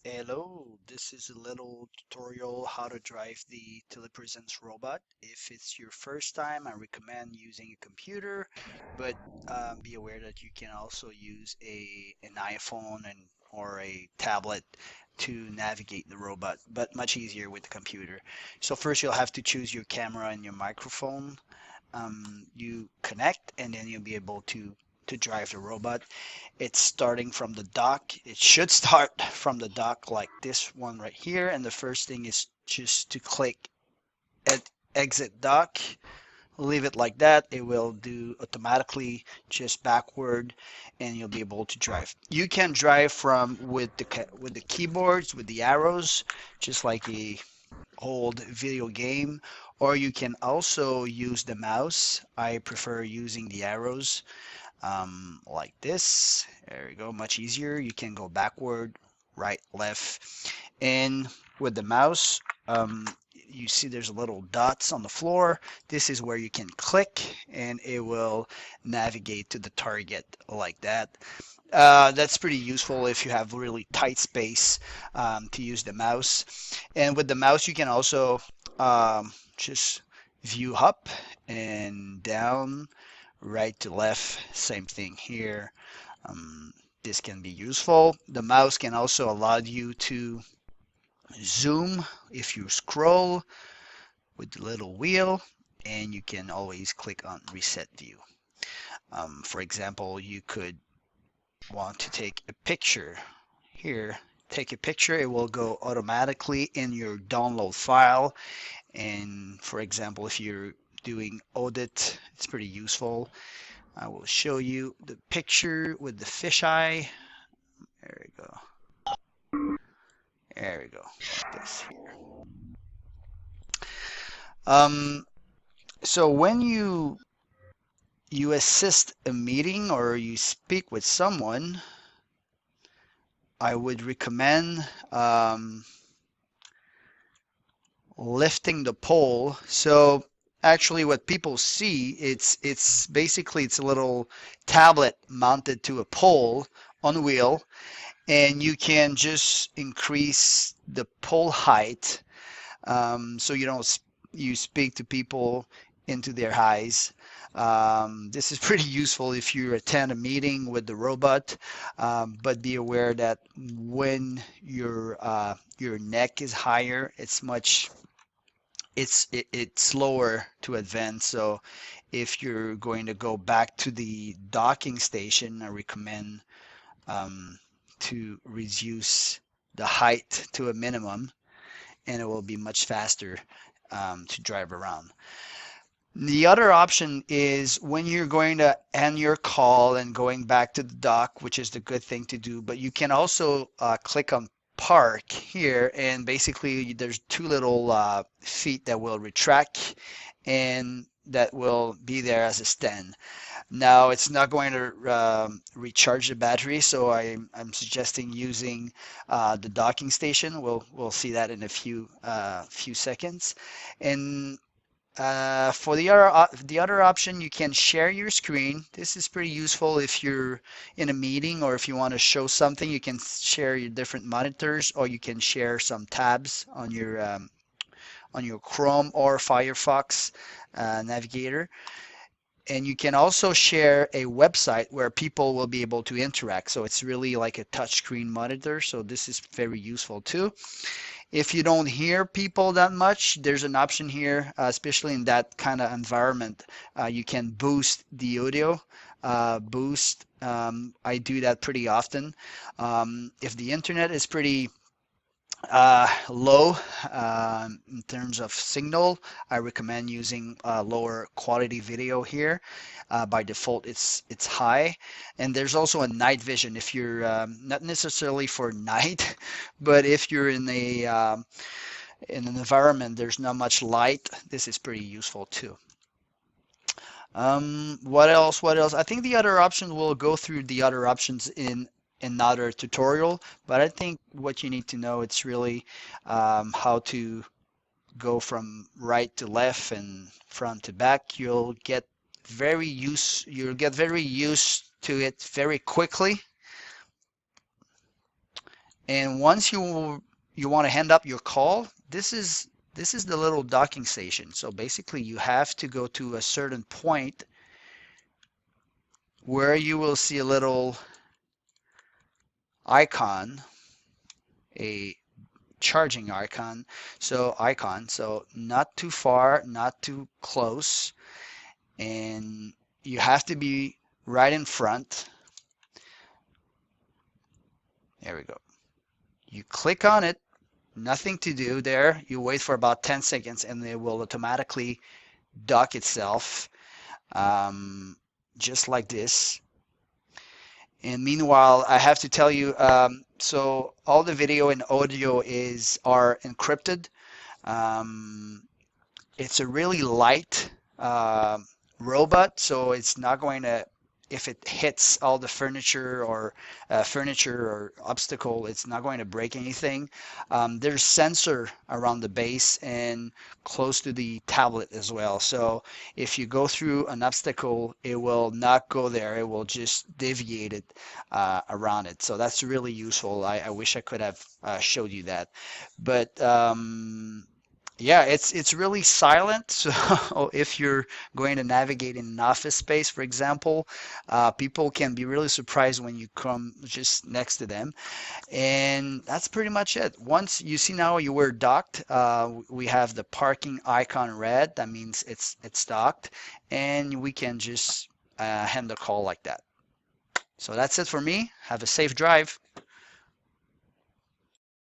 Hello, this is a little tutorial how to drive the telepresence robot. If it's your first time, I recommend using a computer, but be aware that you can also use an iPhone or a tablet to navigate the robot, but much easier with the computer. So first you'll have to choose your camera and your microphone. You connect and then you'll be able to drive the robot. It's starting from the dock. It should start from the dock like this one right here. And the first thing is just to click at exit dock. Leave it like that. It will do automatically just backward and you'll be able to drive. You can drive from with the keyboards, with the arrows, just like a old video game, or you can also use the mouse. I prefer using the arrows like this. There we go, much easier. You can go backward, right, left, and with the mouse, you see there's little dots on the floor. This is where you can click and it will navigate to the target like that. That's pretty useful if you have really tight space to use the mouse. And with the mouse, you can also just view up and down, right to left, same thing here. This can be useful. The mouse can also allow you to zoom if you scroll with the little wheel, and you can always click on reset view. For example, you could want to take a picture here. Take a picture, it will go automatically in your download file. And for example, if you're doing audit, it's pretty useful. I will show you the picture with the fisheye. There we go. There we go. Like this here. Um, so when you assist a meeting or you speak with someone, I would recommend lifting the pole. So actually what people see, it's basically it's a little tablet mounted to a pole on a wheel, and you can just increase the pole height, so you don't you speak to people into their eyes. This is pretty useful if you attend a meeting with the robot, but be aware that when your neck is higher, it's slower to advance. So if you're going to go back to the docking station, I recommend to reduce the height to a minimum, and it will be much faster to drive around. The other option is when you're going to end your call and going back to the dock, which is the good thing to do, but you can also click on park here, and basically there's two little feet that will retract and that will be there as a stand. Now it's not going to recharge the battery, so I'm suggesting using the docking station. We'll see that in a few seconds. And for the other option, you can share your screen. This is pretty useful if you're in a meeting or if you want to show something. You can share your different monitors, or you can share some tabs on your Chrome or Firefox navigator. And you can also share a website where people will be able to interact. So it's really like a touchscreen monitor. So this is very useful too. If you don't hear people that much, there's an option here, especially in that kind of environment. You can boost the audio. Boost. I do that pretty often. If the internet is pretty low in terms of signal, I recommend using lower quality video here. By default, it's high, and there's also a night vision if you're not necessarily for night, but if you're in an environment there's not much light, this is pretty useful too. What else? What else? I think the other options, will go through the other options in another tutorial, but I think what you need to know, it's really how to go from right to left and front to back. You'll get very used to it very quickly. And once you want to hand up your call, this is the little docking station. So basically you have to go to a certain point where you will see a little icon, a charging icon. So not too far, not too close, and you have to be right in front. There we go. You click on it, nothing to do there. You wait for about 10 seconds and it will automatically dock itself, um, just like this. And meanwhile, I have to tell you, so all the video and audio are encrypted. Um, it's a really light robot, so it's not going to, if it hits all the furniture or obstacle, it's not going to break anything. There's sensor around the base and close to the tablet as well. So if you go through an obstacle, it will not go there. It will just deviate it around it. So that's really useful. I wish I could have showed you that, but yeah, it's really silent. So if you're going to navigate in an office space, for example, people can be really surprised when you come just next to them. And that's pretty much it. Once you see now you were docked, we have the parking icon red. That means it's docked, and we can just hand the call like that. So that's it for me. Have a safe drive.